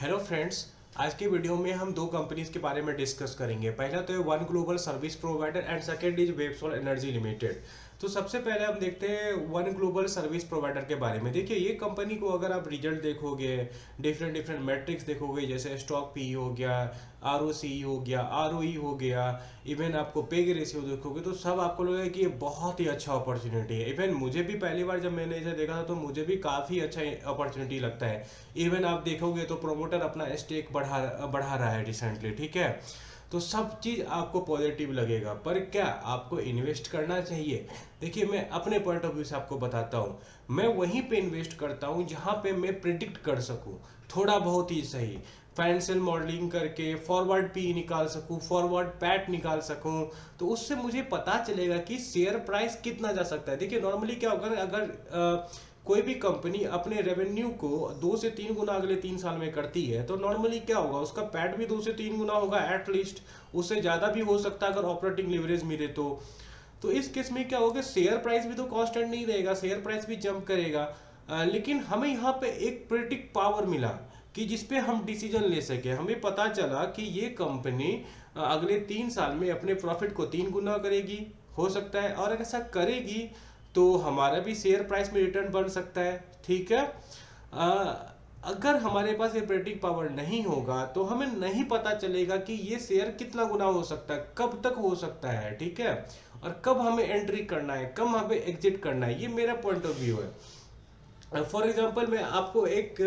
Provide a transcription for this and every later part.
Hello friends. आज की video में हम दो कंपनीज के बारे में डिस्कस करेंगे। पहला तो है one global service provider and second is Websol energy limited. तो सबसे पहले हम देखते हैं वन ग्लोबल सर्विस प्रोवाइडर के बारे में। देखिए, ये कंपनी को अगर आप रिजल्ट देखोगे, डिफरेंट डिफरेंट मैट्रिक्स देखोगे, जैसे स्टॉक पी हो गया, आर ओ सी हो गया, आर ओ ई हो गया, इवन आपको पे रेशियो देखोगे तो सब आपको लगेगा कि ये बहुत ही अच्छा अपॉर्चुनिटी है। इवन मुझे भी पहली बार जब मैंने इसे देखा था तो मुझे भी काफ़ी अच्छा अपॉर्चुनिटी लगता है। इवन आप देखोगे तो प्रोमोटर अपना स्टेक बढ़ा बढ़ा रहा है रिसेंटली, ठीक है। तो सब चीज़ आपको पॉजिटिव लगेगा, पर क्या आपको इन्वेस्ट करना चाहिए? देखिए, मैं अपने पॉइंट ऑफ व्यू से आपको बताता हूँ। मैं वहीं पे इन्वेस्ट करता हूँ जहाँ पे मैं प्रिडिक्ट कर सकूँ, थोड़ा बहुत ही सही फाइनेंशियल मॉडलिंग करके फॉरवर्ड पी निकाल सकूं, फॉरवर्ड पैट निकाल सकूं। तो उससे मुझे पता चलेगा कि शेयर प्राइस कितना जा सकता है। देखिए, नॉर्मली क्या होगा, अगर कोई भी कंपनी अपने रेवेन्यू को 2 से 3 गुना अगले 3 साल में करती है तो नॉर्मली क्या होगा, उसका पैट भी 2 से 3 गुना होगा एटलीस्ट। उससे ज़्यादा भी हो सकता है अगर ऑपरेटिंग लिवरेज मिले तो इस केस में क्या होगा, शेयर प्राइस भी तो कांस्टेंट नहीं रहेगा, शेयर प्राइस भी जंप करेगा। लेकिन हमें यहाँ पे एक प्रेडिक्ट पावर मिला कि जिसपे हम डिसीजन ले सके। हमें पता चला कि ये कंपनी अगले 3 साल में अपने प्रॉफिट को 3 गुना करेगी, हो सकता है। और अगर ऐसा करेगी तो हमारा भी शेयर प्राइस में रिटर्न बन सकता है, ठीक है। अगर हमारे पास ये प्रेडिक्टिव पावर नहीं होगा तो हमें नहीं पता चलेगा कि ये शेयर कितना गुना हो सकता है, कब तक हो सकता है, ठीक है। और कब हमें एंट्री करना है, कब हमें एग्जिट करना है, ये मेरा पॉइंट ऑफ व्यू है। फॉर एग्जाम्पल मैं आपको एक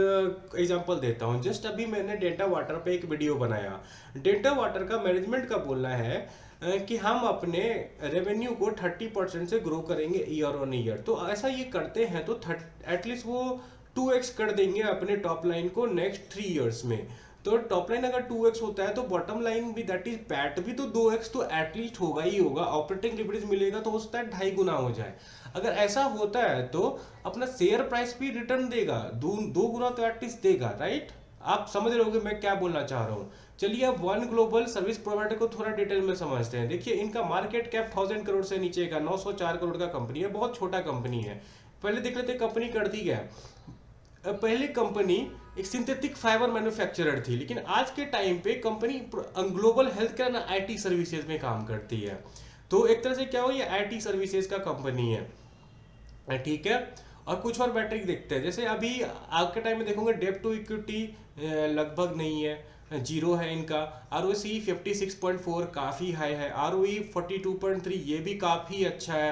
एग्जाम्पल देता हूँ। जस्ट अभी मैंने डेल्टा वाटर पे एक वीडियो बनाया। डेल्टा वाटर का मैनेजमेंट का बोलना है कि हम अपने रेवेन्यू को 30% से ग्रो करेंगे ईयर ऑन ईयर। तो ऐसा ये करते हैं तो एटलीस्ट वो 2x कर देंगे अपने टॉप लाइन को नेक्स्ट 3 इयर्स में। तो टॉप लाइन अगर 2x होता है तो बॉटम लाइन भी, दैट इज पैट भी, तो 2x तो एटलीस्ट होगा ही होगा। ऑपरेटिंग लिवरेज मिलेगा तो हो सकता है 2.5 गुना हो जाए। अगर ऐसा होता है तो अपना शेयर प्राइस भी रिटर्न देगा, 2 गुना तो एटलीस्ट देगा, राइट। आप समझ रहे होगे मैं क्या बोलना चाह रहा हूँ। चलिए अब वन ग्लोबल सर्विस प्रोवाइडर को थोड़ा डिटेल में समझते हैं। देखिए, इनका मार्केट कैप 1000 करोड़ से नीचे का 904 करोड़ का कंपनी है, बहुत छोटा कंपनी है। पहले देख लेते कंपनी करती क्या है। पहले कंपनी एक सिंथेटिक फाइबर मैन्युफैक्चरर थी, लेकिन आज के टाइम पे company global health care and IT services में काम करती है। तो एक तरह से क्या हो, ये आईटी सर्विसेज का कंपनी है, ठीक है। और कुछ और मैट्रिक देखते हैं। जैसे अभी आज के टाइम में देखोगे डेब्ट टू इक्विटी लगभग नहीं है, जीरो है इनका। आर ओ सी 56.4 काफ़ी हाई है, आर ओ ई 42.3 ये भी काफ़ी अच्छा है।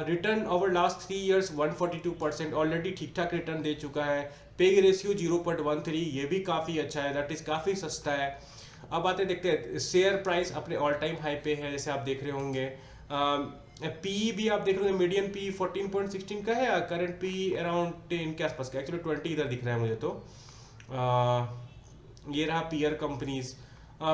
Return over last 3 years 142% already ठीक ठाक रिटर्न दे चुका है। पे रेशियो 0.13 ये भी काफ़ी अच्छा है, दैट इज काफ़ी सस्ता है। अब आते देखते हैं शेयर प्राइस अपने ऑल टाइम हाई पे है, जैसे आप देख रहे होंगे। पी भी आप देख रहे होंगे, मीडियन पी 14.16 का है, करंट पी अराउंड 10 के आसपास का, एक्चुअली 20 इधर दिख रहा है मुझे। तो ये रहा पीयर कंपनीज।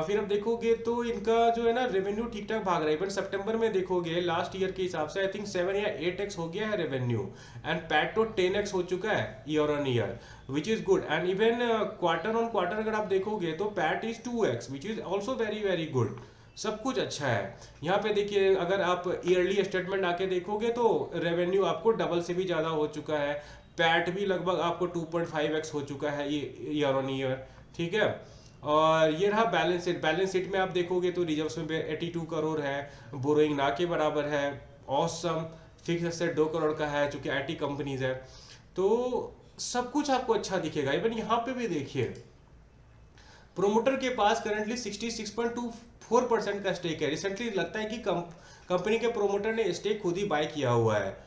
फिर अब देखोगे तो इनका जो है ना रेवेन्यू ठीक ठाक भाग रहा है। इवन सितंबर में देखोगे लास्ट ईयर के हिसाब से आई थिंक 7 या 8x हो गया है रेवेन्यू, एंड पैट तो 10x हो चुका है year on year, which is good. And even quarter on quarter अगर आप देखोगे तो PAT is 2x, which is also very very good. सब कुछ अच्छा है। यहाँ पे देखिए, अगर आप ईयरली स्टेटमेंट आके देखोगे तो रेवेन्यू आपको डबल से भी ज़्यादा हो चुका है। पैट भी लगभग आपको 2.5x हो चुका है ये ईयर ऑन ईयर, ठीक है। और ये रहा बैलेंस शीट। बैलेंस शीट में आप देखोगे तो रिजर्व्स में 82 करोड़ है, बोरोइंग ना के बराबर है। ऑसम फिक्स एसेट 2 करोड़ का है, चूंकि आईटी कंपनीज है। तो सब कुछ आपको अच्छा दिखेगा। इवन यहाँ पे भी देखिए, प्रोमोटर के पास करंटली 66.24% का स्टेक है। रिसेंटली लगता है कि कंपनी के प्रोमोटर ने स्टेक खुद ही बाय किया हुआ है।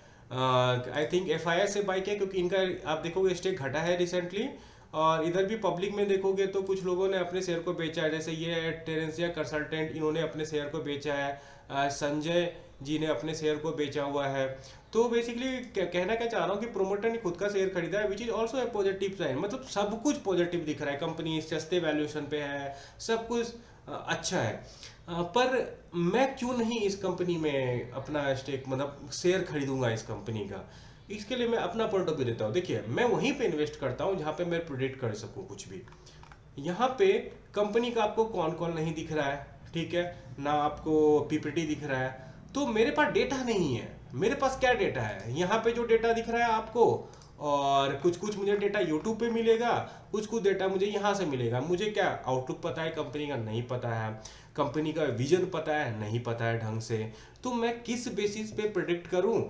आई थिंक एफ से बाय किया, क्योंकि इनका आप देखोगे स्टेक घटा है रिसेंटली। और इधर भी पब्लिक में देखोगे तो कुछ लोगों ने अपने शेयर को बेचा है, जैसे ये टेरेंसिया कंसल्टेंट, इन्होंने अपने शेयर को बेचा है। संजय जी ने अपने शेयर को बेचा हुआ है। तो बेसिकली कहना क्या चाह रहा हूँ कि प्रोमोटर ने खुद का शेयर खरीदा है, which is also a positive sign. मतलब सब कुछ पॉजिटिव दिख रहा है, कंपनी सस्ते वैल्यूएशन पे है, सब कुछ अच्छा है। पर मैं क्यों नहीं इस कंपनी में अपना स्टेक, मतलब शेयर खरीदूंगा इस कंपनी का? इसके लिए मैं अपना पॉइंट ऑफ व्यू देता हूँ। देखिए, मैं वहीं पे इन्वेस्ट करता हूँ जहाँ पे मैं प्रिडिक्ट कर सकूँ कुछ भी। यहाँ पे कंपनी का आपको कौन कौन नहीं दिख रहा है, ठीक है ना, आपको पीपीटी दिख रहा है। तो मेरे पास डेटा नहीं है। मेरे पास क्या डेटा है, यहाँ पे जो डेटा दिख रहा है आपको और कुछ कुछ मुझे डेटा यूट्यूब पे मिलेगा, कुछ कुछ डेटा मुझे यहाँ से मिलेगा। मुझे क्या आउटलुक पता है कंपनी का? नहीं पता है। कंपनी का विजन पता है? नहीं पता है ढंग से। तो मैं किस बेसिस पे प्रिडिक्ट करूँ?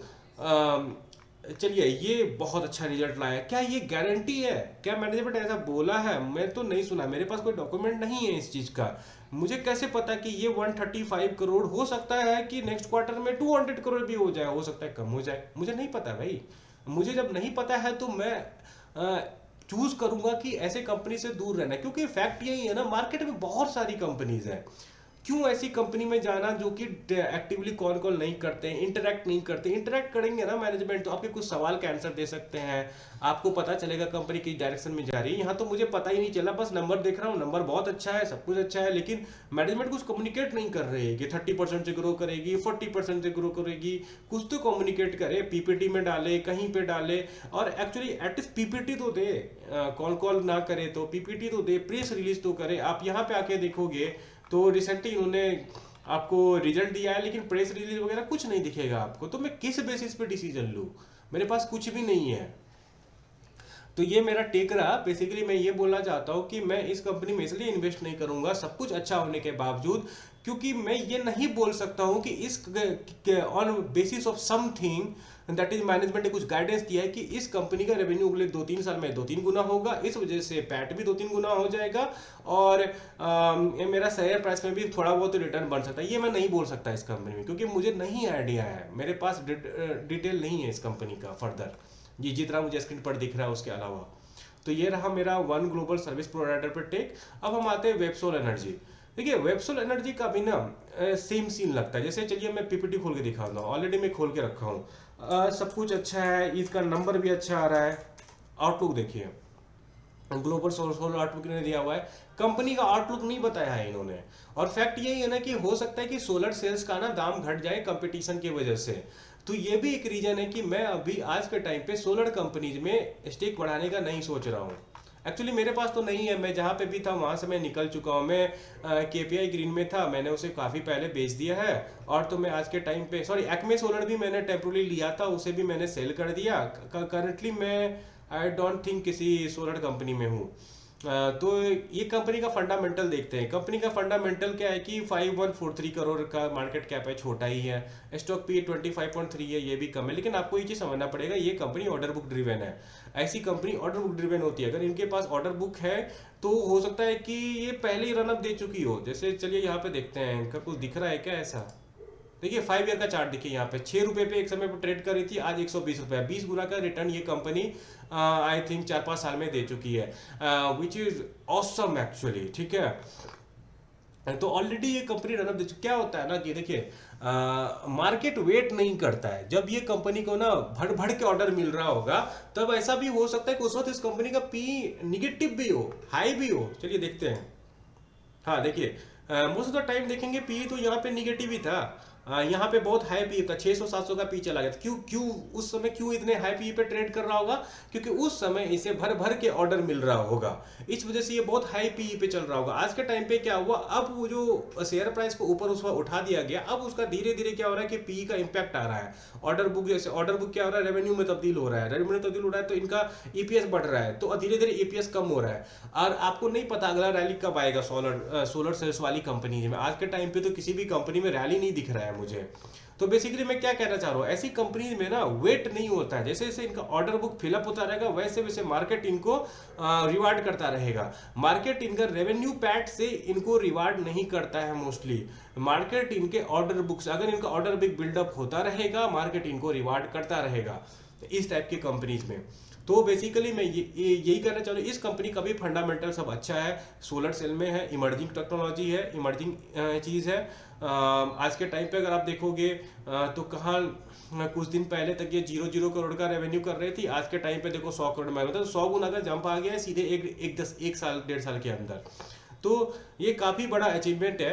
चलिए, ये बहुत अच्छा रिजल्ट लाया, क्या ये गारंटी है? क्या मैनेजमेंट ऐसा बोला है? मैं तो नहीं सुना, मेरे पास कोई डॉक्यूमेंट नहीं है इस चीज़ का। मुझे कैसे पता कि ये 135 करोड़ हो सकता है कि नेक्स्ट क्वार्टर में 200 करोड़ भी हो जाए, हो सकता है कम हो जाए, मुझे नहीं पता भाई। मुझे जब नहीं पता है तो मैं चूज करूंगा कि ऐसे कंपनी से दूर रहना है, क्योंकि फैक्ट यही है ना, मार्केट में बहुत सारी कंपनीज हैं। क्यों ऐसी कंपनी में जाना जो कि एक्टिवली कॉल कॉल नहीं करते हैं, इंटरेक्ट नहीं करते? इंटरेक्ट करेंगे ना मैनेजमेंट तो आपके कुछ सवाल का आंसर दे सकते हैं, आपको पता चलेगा कंपनी किस डायरेक्शन में जा रही है। यहाँ तो मुझे पता ही नहीं चला, बस नंबर देख रहा हूँ, नंबर बहुत अच्छा है, सब कुछ अच्छा है, लेकिन मैनेजमेंट कुछ कम्युनिकेट नहीं कर रही है कि 30% से ग्रो करेगी, 40% से ग्रो करेगी। कुछ तो कम्युनिकेट करे, पीपीटी में डाले, कहीं पे डाले, और एक्चुअली एटलीस्ट पीपीटी तो दे। कॉल कॉल ना करे तो पीपीटी तो दे, प्रेस रिलीज तो करे। आप यहाँ पे आके देखोगे तो रिसेंटली इन्होंने आपको रिजल्ट दिया है, लेकिन प्रेस रिलीज वगैरह कुछ नहीं दिखेगा आपको। तो मैं किस बेसिस पे डिसीजन लूँ? मेरे पास कुछ भी नहीं है। तो ये मेरा टेक रहा। बेसिकली मैं ये बोलना चाहता हूँ कि मैं इस कंपनी में इसलिए इन्वेस्ट नहीं करूंगा सब कुछ अच्छा होने के बावजूद, क्योंकि मैं ये नहीं बोल सकता हूँ कि इस on basis of something that is management ने कुछ गाइडेंस दिया है कि इस कंपनी का रेवेन्यू अगले 2-3 साल में 2-3 गुना होगा, इस वजह से पैट भी 2-3 गुना हो जाएगा, और ये मेरा शेयर प्राइस में भी थोड़ा बहुत रिटर्न बन सकता है। ये मैं नहीं बोल सकता इस कंपनी में, क्योंकि मुझे नहीं आइडिया है, मेरे पास डिटेल नहीं है इस कंपनी का फर्दर, ये जितना मुझे स्क्रीन पर दिख रहा है उसके अलावा। तो ये रहा मेरा वन ग्लोबल सर्विस प्रोवाइडर पर टेक। अब हम आते हैं वेबसोल एनर्जी। देखिए, वेबसोल एनर्जी का भी ना सेम सीन लगता है। जैसे चलिए मैं पीपीटी खोल के दिखाता हूँ, ऑलरेडी मैं खोल के रखा हूँ, सब कुछ अच्छा है, इसका नंबर भी अच्छा आ रहा है। आउटलुक देखिए, ग्लोबल सोलर आउटलुक ने दिया हुआ है, कंपनी का आउटलुक नहीं बताया है इन्होंने। और फैक्ट यही है ना कि हो सकता है कि सोलर सेल्स का ना दाम घट जाए कंपटीशन की वजह से। तो ये भी एक रीजन है कि मैं अभी आज के टाइम पे सोलर कंपनीज में स्टेक बढ़ाने का नहीं सोच रहा हूँ। एक्चुअली मेरे पास तो नहीं है, मैं जहाँ पे भी था वहाँ से मैं निकल चुका हूँ। मैं केपीआई ग्रीन में था, मैंने उसे काफ़ी पहले बेच दिया है। और तो मैं आज के टाइम पे सॉरी एक्मे सोलर भी मैंने टेम्पोरली लिया था, उसे भी मैंने सेल कर दिया। करंटली मैं आई डोंट थिंक किसी सोलर कंपनी में हूँ। तो ये कंपनी का फंडामेंटल देखते हैं। कंपनी का फंडामेंटल क्या है कि 5143 करोड़ का मार्केट कैप है, छोटा ही है। स्टॉक पी 25.3 है, ये भी कम है। लेकिन आपको ये चीज़ समझना पड़ेगा, ये कंपनी ऑर्डर बुक ड्रिवेन है। ऐसी कंपनी ऑर्डर बुक ड्रिवेन होती है। अगर इनके पास ऑर्डर बुक है तो हो सकता है कि ये पहले ही रनअप दे चुकी हो। जैसे चलिए यहाँ पे देखते हैं, इनका कुछ दिख रहा है क्या ऐसा? देखिए 5 ईयर का चार्ट देखिए, यहाँ पे 6 रुपए पे एक समय पर ट्रेड कर रही थी, आज 120 रुपए, 20 गुना का रिटर्न ये कंपनी आई थिंक 4-5 साल में दे चुकी है, विच इज ऑसम एक्चुअली। ठीक है, तो ऑलरेडी ये कंपनी रनअप दे चुकी। क्या होता है ना कि देखिए, मार्केट वेट नहीं करता है। जब ये कंपनी को ना भड़ भड़ के ऑर्डर मिल रहा होगा, तब ऐसा भी हो सकता है कि उस वक्त इस कंपनी का पी निगेटिव भी हो, हाई भी हो। चलिए देखते हैं। हाँ देखिए, मोस्ट ऑफ द टाइम देखेंगे पी तो यहाँ पे निगेटिव ही था। यहाँ पे बहुत हाई पी था, 600-700 का पी चला गया था। क्यों क्यों उस समय क्यों इतने हाई पी पे ट्रेड कर रहा होगा? क्योंकि उस समय इसे भर भर के ऑर्डर मिल रहा होगा, इस वजह से ये बहुत हाई पी पे चल रहा होगा। आज के टाइम पे क्या हुआ, अब वो जो शेयर प्राइस को ऊपर उस उठा दिया गया, अब उसका धीरे धीरे क्या हो रहा है कि पी का इंपैक्ट आ रहा है। ऑर्डर बुक जैसे ऑर्डर बुक क्या हो रहा है, रेवेन्यू में तब्दील हो रहा है, रेवेन्यू में तब्दील हो रहा है तो इनका ईपीएस बढ़ रहा है, तो धीरे धीरे ईपीएस कम हो रहा है। और आपको नहीं पता अगला रैली कब आएगा सोलर सेल्स वाली कंपनी में। आज के टाइम पे तो किसी भी कंपनी में रैली नहीं दिख रहा है मुझे। तो बेसिकली मैं क्या कहना चाह रहा हूँ, ऐसी कंपनी में ना वेट नहीं होता है। जैसे जैसे इनका ऑर्डर बुक फिलअप होता रहेगा, वैसे वैसे मार्केट इनको रिवार्ड करता रहेगा। मार्केट इनका रेवेन्यू पैट से इनको रिवार्ड नहीं करता है मोस्टली। मार्केट इनके ऑर्डर बुक से, अगर इनका ऑर्डर बुक बिल्डअप होता रहेगा, मार्केट इनको रिवार्ड करता रहेगा इस टाइप की कंपनीज में। तो बेसिकली मैं यही कहना चाह रहा हूँ, इस कंपनी का भी फंडामेंटल सब अच्छा है, सोलर सेल में है, इमर्जिंग टेक्नोलॉजी है, इमर्जिंग चीज़ है। आज के टाइम पे अगर आप देखोगे तो कहाँ कुछ दिन पहले तक ये 0 करोड़ का रेवेन्यू कर रही थी, आज के टाइम पे देखो 100 करोड़ में, मतलब 100 गुना का जंप आ गया है सीधे एक साल 1.5 साल के अंदर। तो ये काफ़ी बड़ा अचीवमेंट है।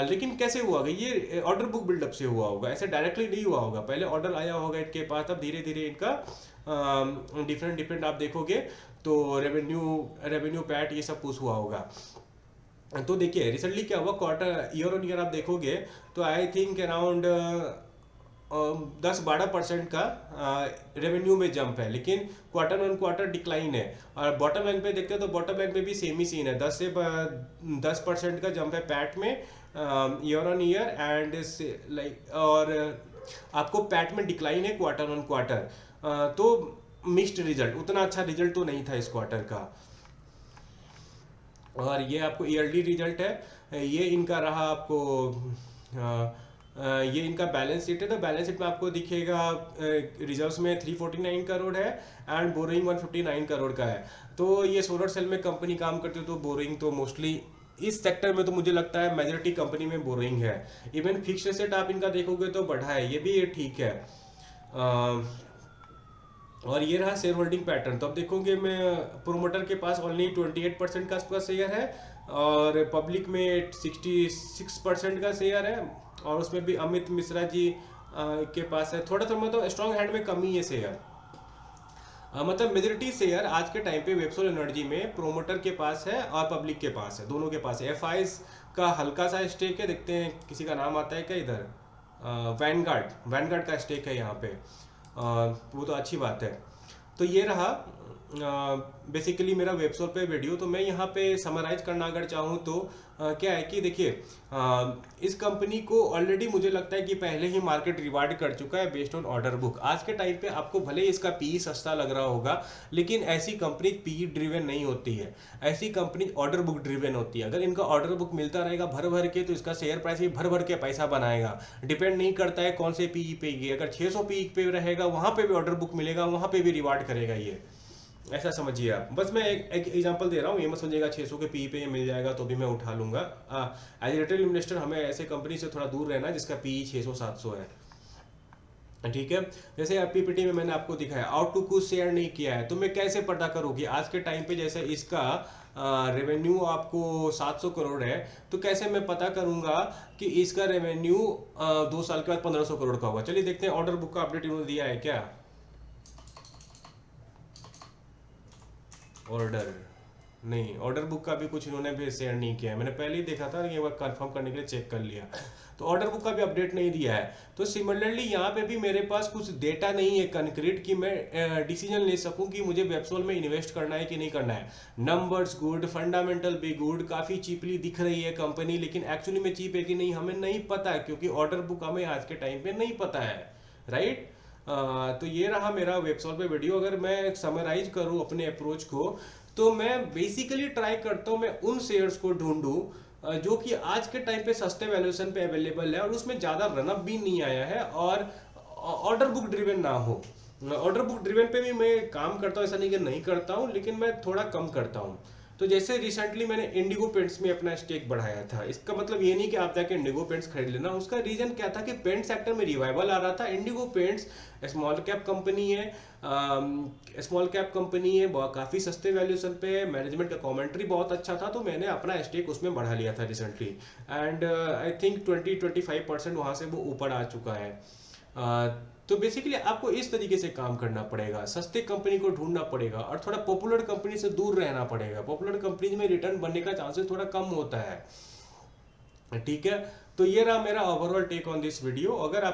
लेकिन कैसे हुआ होगा, ये ऑर्डर बुक बिल्डअप से हुआ होगा, ऐसे डायरेक्टली नहीं हुआ होगा। पहले ऑर्डर आया होगा इनके पास, तब धीरे धीरे इनका डिफरेंट डिफरेंट आप देखोगे तो रेवेन्यू पैट ये सब कुछ हुआ होगा। तो देखिए रिसेंटली क्या हुआ, क्वार्टर ईयर ऑन ईयर आप देखोगे तो आई थिंक अराउंड 10-12% का रेवेन्यू में जंप है, लेकिन क्वार्टर ऑन क्वार्टर डिक्लाइन है। और बॉटम लाइन पे देखते हैं तो बॉटम लाइन पे भी सेम ही सीन है, 10% का जंप है पैट में year on year and like, और आपको पैट में डिक्लाइन है क्वार्टर ऑन क्वार्टर। तो मिक्स्ड रिजल्ट, उतना अच्छा रिजल्ट तो नहीं था इस क्वार्टर का। और ये आपको ईयरली रिजल्ट है, ये इनका रहा आपको ये इनका बैलेंस शीट है। तो बैलेंस शीट में आपको दिखेगा रिजर्व्स में 349 करोड़ है एंड बोरोइंग 159 करोड़ का है। तो ये सोलर सेल में कंपनी काम करती है, तो बोरोइंग तो मोस्टली इस सेक्टर में तो मुझे लगता है मेजॉरिटी कंपनी में बोरोइंग है। इवन फिक्स्ड एसेट आप इनका देखोगे तो बढ़ा है, ये भी ठीक है। और ये रहा शेयर होल्डिंग पैटर्न। तो अब देखोगे मैं प्रोमोटर के पास ओनली 28% का आपका शेयर है और पब्लिक में 66% का शेयर है, और उसमें भी अमित मिश्रा जी के पास है थोड़ा थोड़ा, मतलब स्ट्रॉन्ग हैंड में कमी है शेयर। मतलब मेजोरिटी शेयर आज के टाइम पे वेबसोल एनर्जी में प्रोमोटर के पास है और पब्लिक के पास है, दोनों के पास है। एफआईज का हल्का सा स्टेक है, देखते हैं किसी का नाम आता है क्या इधर, वैनगार्ड का स्टेक है यहाँ पे, वो तो अच्छी बात है। तो ये रहा बेसिकली मेरा वेबसोल पे वीडियो। तो मैं यहाँ पे समराइज करना अगर चाहूँ तो क्या है कि देखिए इस कंपनी को ऑलरेडी मुझे लगता है कि पहले ही मार्केट रिवार्ड कर चुका है बेस्ड ऑन ऑर्डर बुक। आज के टाइम पे आपको भले ही इसका पीई सस्ता लग रहा होगा, लेकिन ऐसी कंपनी पीई ड्रिवन नहीं होती है, ऐसी कंपनी ऑर्डर बुक ड्रिवन होती है। अगर इनका ऑर्डर बुक मिलता रहेगा भर भर के, तो इसका शेयर प्राइस भी भर भर के पैसा बनाएगा। डिपेंड नहीं करता है कौन से पीई पे, अगर 600 पीई पे रहेगा वहां पे भी ऑर्डर बुक मिलेगा, वहां पे भी रिवार्ड करेगा ये, ऐसा समझिए आप। बस मैं एक एग्जांपल दे रहा हूँ, ये मत समझिएगा 600 के पी पे ये मिल जाएगा तो भी मैं उठा लूंगा। एज रिटेल इन्वेस्टर हमें ऐसे कंपनी से थोड़ा दूर रहना है जिसका पी 600-700 है, ठीक है। जैसे पीपीटी में मैंने आपको दिखाया आउटलुक को शेयर नहीं किया है, तो मैं कैसे पता करूँ कि आज के टाइम पे जैसे इसका रेवेन्यू आपको 700 करोड़ है, तो कैसे मैं पता करूंगा कि इसका रेवेन्यू 2 साल के बाद 1500 करोड़ का होगा। चलिए देखते हैं ऑर्डर बुक का अपडेट इन्होंने दिया है क्या। ऑर्डर नहीं, ऑर्डर बुक का भी कुछ इन्होंने भी शेयर नहीं किया है, मैंने पहले ही देखा था, लेकिन एक बार कंफर्म करने के लिए चेक कर लिया, तो ऑर्डर बुक का भी अपडेट नहीं दिया है। तो सिमिलरली यहाँ पे भी मेरे पास कुछ डेटा नहीं है कंक्रीट कि मैं डिसीजन ले सकूं कि मुझे वेबसोल में इन्वेस्ट करना है कि नहीं करना है। नंबर्स गुड, फंडामेंटल भी गुड, काफ़ी चीपली दिख रही है कंपनी, लेकिन एक्चुअली में चीप है कि नहीं हमें नहीं पता है, क्योंकि ऑर्डर बुक हमें आज के टाइम पे नहीं पता है, राइट। तो ये रहा मेरा वेबसोल पे वीडियो। अगर मैं समराइज करूँ अपने अप्रोच को, तो मैं बेसिकली ट्राई करता हूँ मैं उन शेयर्स को ढूंढूं जो कि आज के टाइम पे सस्ते वैल्यूएशन पे अवेलेबल है और उसमें ज़्यादा रनअप भी नहीं आया है और ऑर्डर बुक ड्रिवन ना हो। ऑर्डर बुक ड्रिवन पे भी मैं काम करता हूँ, ऐसा नहीं कि नहीं करता हूँ, लेकिन मैं थोड़ा कम करता हूँ। तो जैसे रिसेंटली मैंने इंडिगो पेंट्स में अपना स्टेक बढ़ाया था, इसका मतलब ये नहीं कि आप जाके इंडिगो पेंट्स खरीद लेना। उसका रीजन क्या था कि पेंट सेक्टर में रिवाइवल आ रहा था। Indigo paints small cap company है, काफ़ी सस्ते वैल्यूएशन पे है, मैनेजमेंट का कमेंट्री बहुत अच्छा था, तो मैंने अपना स्टेक उसमें बढ़ा लिया था रिसेंटली एंड आई थिंक 20-25% वहाँ से वो ऊपर आ चुका है। तो बेसिकली आपको इस तरीके से काम करना पड़ेगा, सस्ते कंपनी को ढूंढना पड़ेगा और थोड़ा पॉपुलर कंपनी से दूर रहना पड़ेगा। पॉपुलर कंपनी में रिटर्न बनने का चांसेस थोड़ा कम होता है, ठीक है। तो ये रहा मेरा overall take on this video. अगर आप